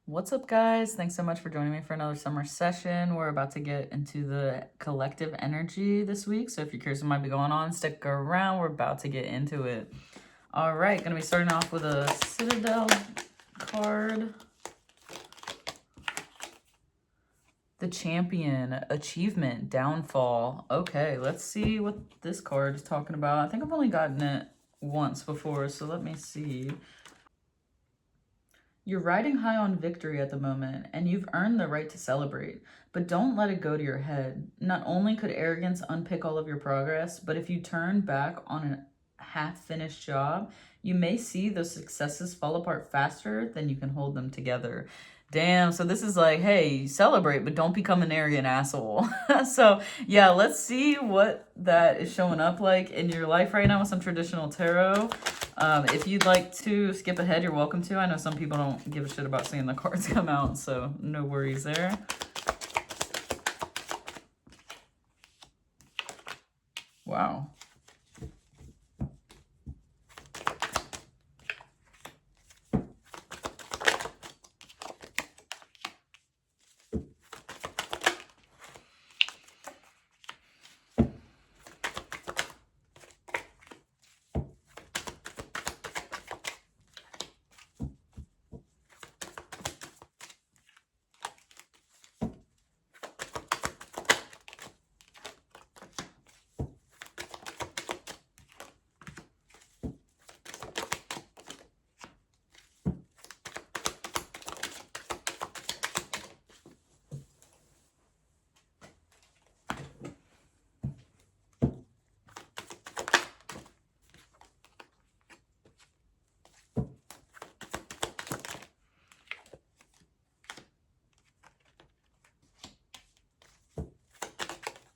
What's up, guys? Thanks so much for joining me for another summer session. We're about to get into the collective energy this week. So if you're curious what might be going on, stick around. We're about to get into it. All right, going to be starting off with a Citadel card. The Champion, Achievement, Downfall. Okay, let's see what this card is talking about. I think I've only gotten it once before, so let me see. You're riding high on victory at the moment, and you've earned the right to celebrate, but don't let it go to your head. Not only could arrogance unpick all of your progress, but if you turn back on a half-finished job, you may see those successes fall apart faster than you can hold them together. Damn, so this is like, hey, celebrate, but don't become an arrogant asshole. So, yeah, let's see what that is showing up like in your life right now with some traditional tarot. If you'd like to skip ahead, you're welcome to. I know some people don't give a shit about seeing the cards come out, so no worries there. Wow.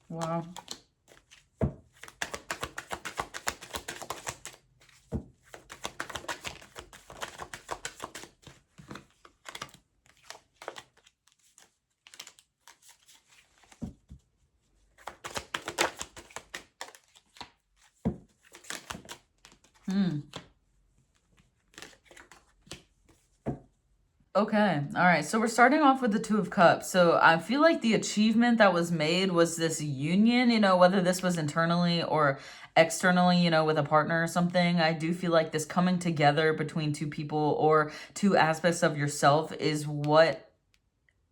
Wow. Okay, all right. So we're starting off with the Two of Cups. So I feel like the achievement that was made was this union, whether this was internally or externally, with a partner or something. I do feel like this coming together between two people or two aspects of yourself is what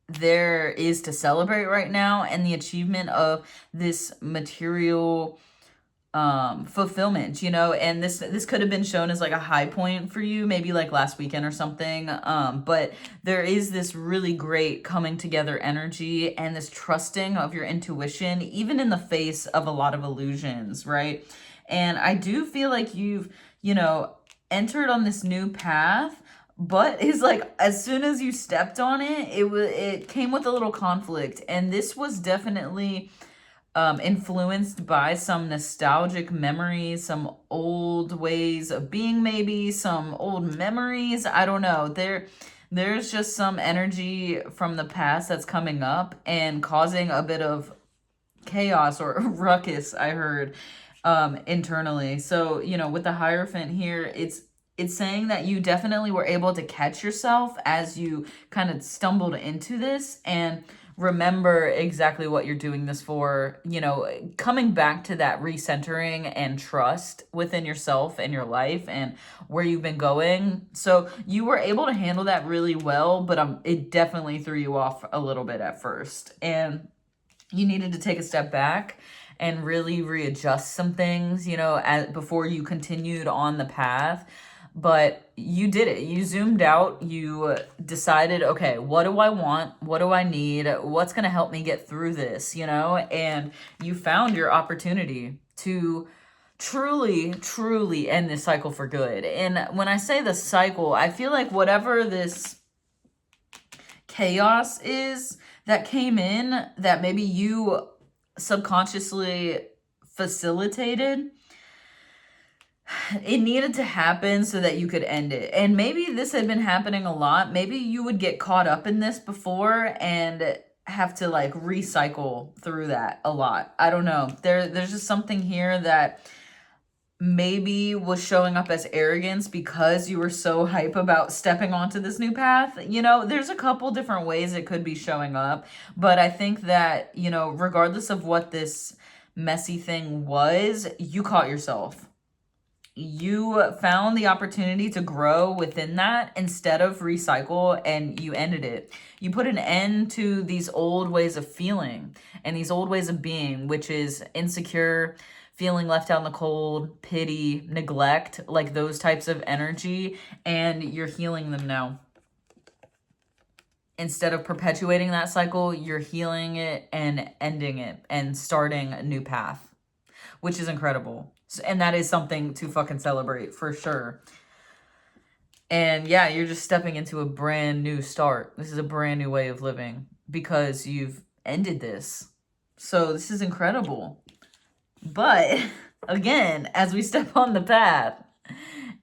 there is to celebrate right now, and the achievement of this material fulfillment, and this could have been shown as like a high point for you, maybe like last weekend or something, but there is this really great coming together energy and this trusting of your intuition, even in the face of a lot of illusions, right? And I do feel like you've entered on this new path, but it's like as soon as you stepped on it, it came with a little conflict, and this was definitely influenced by some nostalgic memories, some old ways of being, maybe some old memories. I don't know. There's just some energy from the past that's coming up and causing a bit of chaos or ruckus, I heard, internally. So, with the Hierophant here, it's saying that you definitely were able to catch yourself as you kind of stumbled into this and remember exactly what you're doing this for, coming back to that recentering and trust within yourself and your life and where you've been going. So you were able to handle that really well, but it definitely threw you off a little bit at first. And you needed to take a step back and really readjust some things, before you continued on the path. But you did it. You zoomed out. You decided, okay, what do I want? What do I need? What's going to help me get through this, And you found your opportunity to truly end this cycle for good. And when I say the cycle, I feel like whatever this chaos is that came in, that maybe you subconsciously facilitated, it needed to happen so that you could end it. And maybe this had been happening a lot. Maybe you would get caught up in this before and have to like recycle through that a lot. I don't know. There's just something here that maybe was showing up as arrogance because you were so hype about stepping onto this new path. You know, there's a couple different ways it could be showing up, but I think that, you know, regardless of what this messy thing was, you caught yourself. You found the opportunity to grow within that instead of recycle, and you ended it. You put an end to these old ways of feeling and these old ways of being, which is insecure, feeling left out in the cold, pity, neglect, like those types of energy, and you're healing them now. Instead of perpetuating that cycle, you're healing it and ending it and starting a new path, which is incredible. And that is something to fucking celebrate for sure. And yeah, you're just stepping into a brand new start. This is a brand new way of living because you've ended this. So this is incredible. But again, as we step on the path,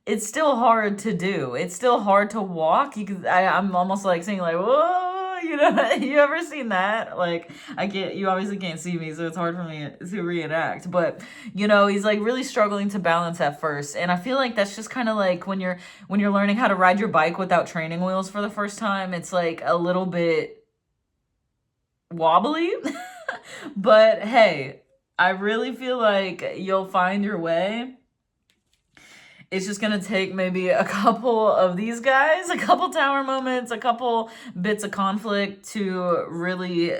it's still hard to do. It's still hard to walk. I'm almost like saying like, whoa, you know, you ever seen that? Like, you obviously can't see me, so it's hard for me to reenact. But, you know, he's like really struggling to balance at first. And I feel like that's just kind of like when you're learning how to ride your bike without training wheels for the first time, it's like a little bit wobbly. But hey, I really feel like you'll find your way. It's just going to take maybe a couple of these guys, a couple tower moments, a couple bits of conflict to really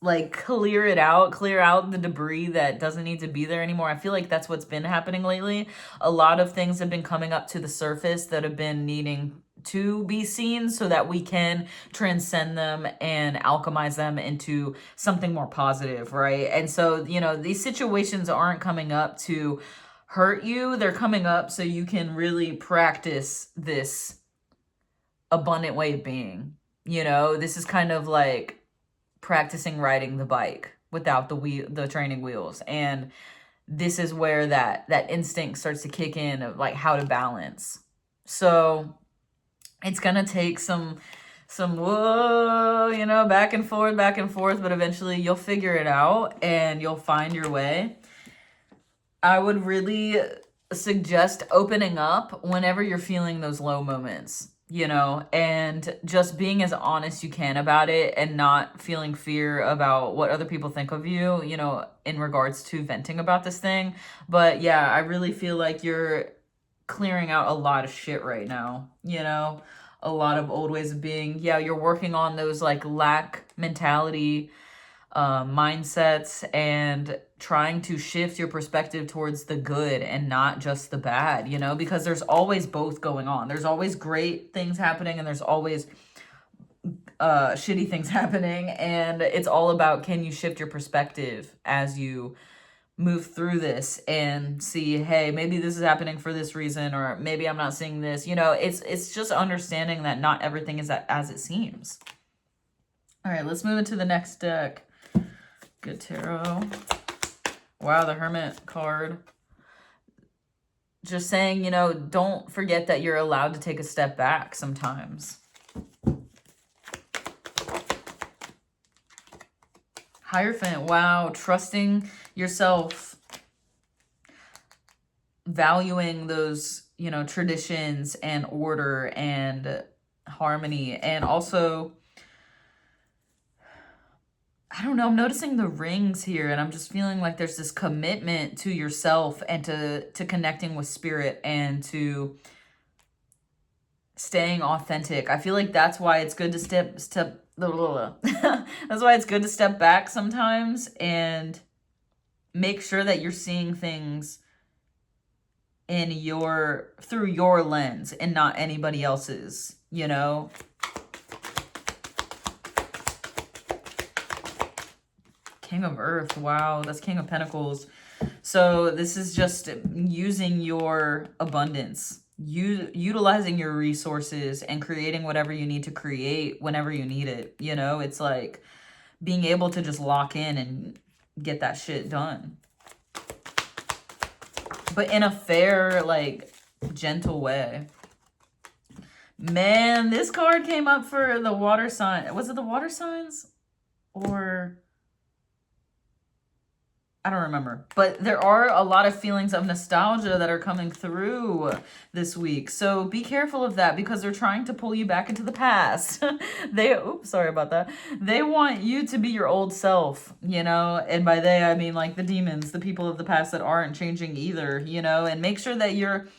like clear out the debris that doesn't need to be there anymore. I feel like that's what's been happening lately. A lot of things have been coming up to the surface that have been needing to be seen so that we can transcend them and alchemize them into something more positive, right? And so, you know, these situations aren't coming up to hurt you. They're coming up so you can really practice this abundant way of being. You know, this is kind of like practicing riding the bike without the training wheels. And this is where that instinct starts to kick in of like how to balance. So it's gonna take some whoa, you know, back and forth, but eventually you'll figure it out and you'll find your way. I would really suggest opening up whenever you're feeling those low moments, you know, and just being as honest you can about it and not feeling fear about what other people think of you, you know, in regards to venting about this thing. But yeah, I really feel like you're clearing out a lot of shit right now, you know, a lot of old ways of being. Yeah, you're working on those like lack mentality mindsets and trying to shift your perspective towards the good and not just the bad, you know, because there's always both going on. There's always great things happening and there's always shitty things happening. And it's all about, can you shift your perspective as you move through this and see, hey, maybe this is happening for this reason, or maybe I'm not seeing this. You know, it's just understanding that not everything is as it seems. All right, let's move into the next deck. Good tarot. Wow, the Hermit card. Just saying, you know, don't forget that you're allowed to take a step back sometimes. Hierophant, wow, trusting yourself, valuing those, you know, traditions and order and harmony, and also, I don't know, I'm noticing the rings here, and I'm just feeling like there's this commitment to yourself and to connecting with spirit and to staying authentic. I feel like that's why it's good to that's why it's good to step back sometimes and make sure that you're seeing things through your lens and not anybody else's, you know? King of Earth, wow, that's King of Pentacles. So this is just using your abundance, utilizing your resources and creating whatever you need to create whenever you need it. You know, it's like being able to just lock in and get that shit done. But in a fair, like, gentle way. Man, this card came up for the water sign. Was it the water signs? Or... I don't remember, but there are a lot of feelings of nostalgia that are coming through this week. So be careful of that because they're trying to pull you back into the past. Oops, sorry about that. They want you to be your old self, you know, and by they, I mean like the demons, the people of the past that aren't changing either, you know, and make sure that you're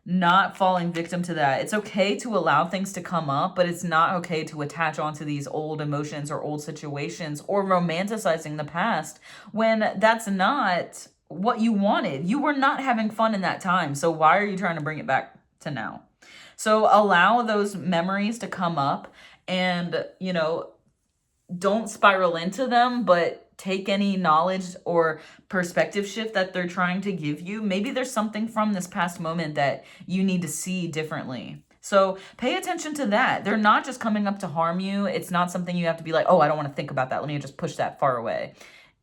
not falling victim to that. It's okay to allow things to come up, but it's not okay to attach onto these old emotions or old situations or romanticizing the past when that's not what you wanted. You were not having fun in that time. So why are you trying to bring it back to now? So allow those memories to come up and, you know, don't spiral into them, but take any knowledge or perspective shift that they're trying to give you. Maybe there's something from this past moment that you need to see differently. So pay attention to that. They're not just coming up to harm you. It's not something you have to be like, oh, I don't want to think about that. Let me just push that far away.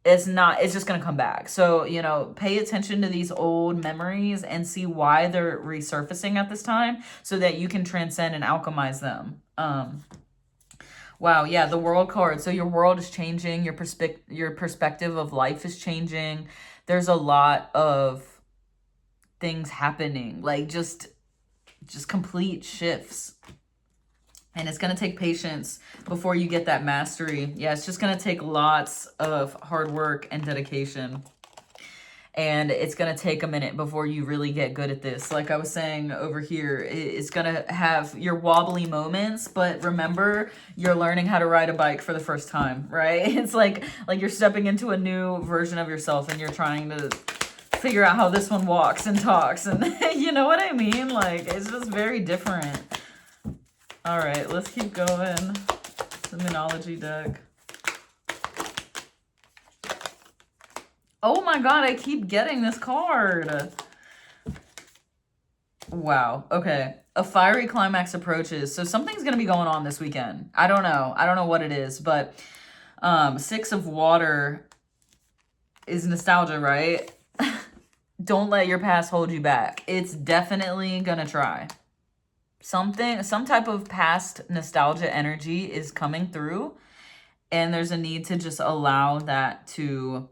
It's just going to come back. So, you know, pay attention to these old memories and see why they're resurfacing at this time so that you can transcend and alchemize them. Wow, yeah, the world card. So your world is changing, your perspective of life is changing. There's a lot of things happening, like just complete shifts. And it's going to take patience before you get that mastery. Yeah, it's just going to take lots of hard work and dedication. And it's going to take a minute before you really get good at this. Like I was saying over here, it's going to have your wobbly moments, but remember, you're learning how to ride a bike for the first time, right? It's like you're stepping into a new version of yourself and you're trying to figure out how this one walks and talks. And you know what I mean? Like, it's just very different. All right, let's keep going. The Monology deck. Oh my God, I keep getting this card. Wow. Okay. A fiery climax approaches. So something's going to be going on this weekend. I don't know. I don't know what it is, but 6 of water is nostalgia, right? Don't let your past hold you back. It's definitely going to try. Some type of past nostalgia energy is coming through, and there's a need to just allow that to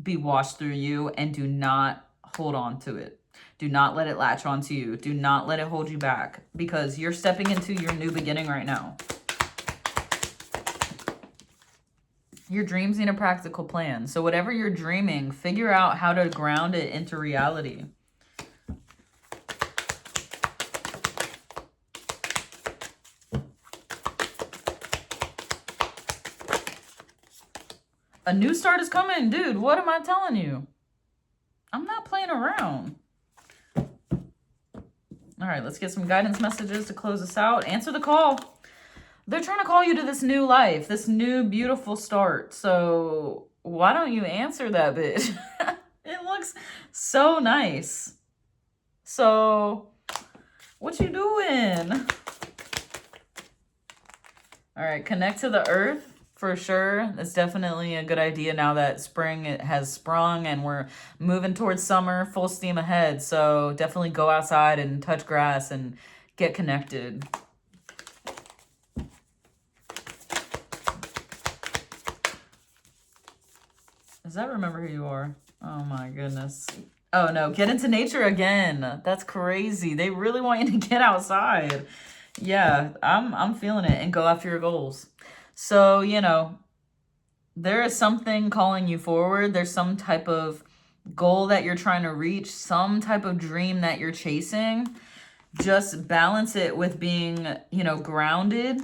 be washed through you and do not hold on to it. Do not let it latch onto you. Do not let it hold you back because you're stepping into your new beginning right now. Your dreams need a practical plan. So whatever you're dreaming, figure out how to ground it into reality. A new start is coming, dude. What am I telling you? I'm not playing around. All right, let's get some guidance messages to close us out. Answer the call. They're trying to call you to this new life, this new beautiful start. So why don't you answer that bitch? It looks so nice. So what you doing? All right, connect to the earth. For sure. It's definitely a good idea now that spring has sprung and we're moving towards summer, full steam ahead. So definitely go outside and touch grass and get connected. Does that remember who you are? Oh my goodness. Oh no, get into nature again. That's crazy. They really want you to get outside. Yeah, I'm feeling it and go after your goals. So, you know, there is something calling you forward. There's some type of goal that you're trying to reach, some type of dream that you're chasing. Just balance it with being, you know, grounded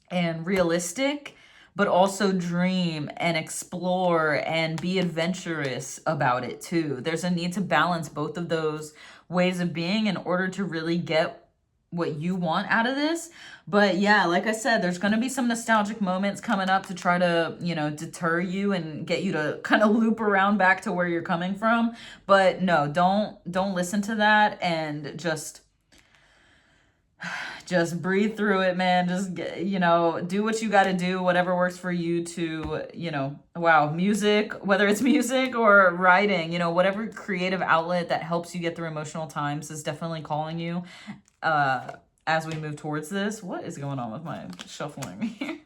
and realistic, but also dream and explore and be adventurous about it too. There's a need to balance both of those ways of being in order to really get what you want out of this. But yeah, like I said, there's going to be some nostalgic moments coming up to try to, you know, deter you and get you to kind of loop around back to where you're coming from. But no, don't listen to that and just breathe through it, man. Just get, you know, do what you got to do, whatever works for you to, you know, wow, music, whether it's music or writing, you know, whatever creative outlet that helps you get through emotional times is definitely calling you. As we move towards this. What is going on with my shuffling here?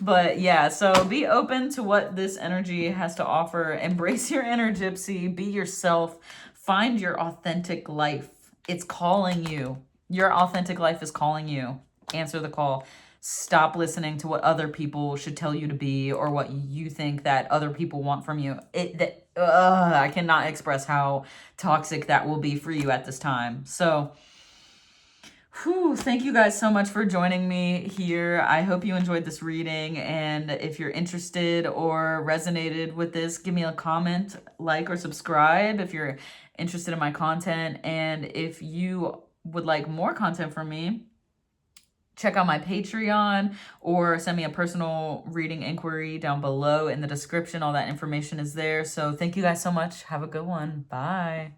But yeah, so be open to what this energy has to offer. Embrace your inner gypsy. Be yourself. Find your authentic life. It's calling you. Your authentic life is calling you. Answer the call. Stop listening to what other people should tell you to be or what you think that other people want from you. I cannot express how toxic that will be for you at this time. So, whew, thank you guys so much for joining me here. I hope you enjoyed this reading. And if you're interested or resonated with this, give me a comment, like, or subscribe if you're interested in my content. And if you would like more content from me, check out my Patreon or send me a personal reading inquiry down below in the description. All that information is there. So thank you guys so much. Have a good one. Bye.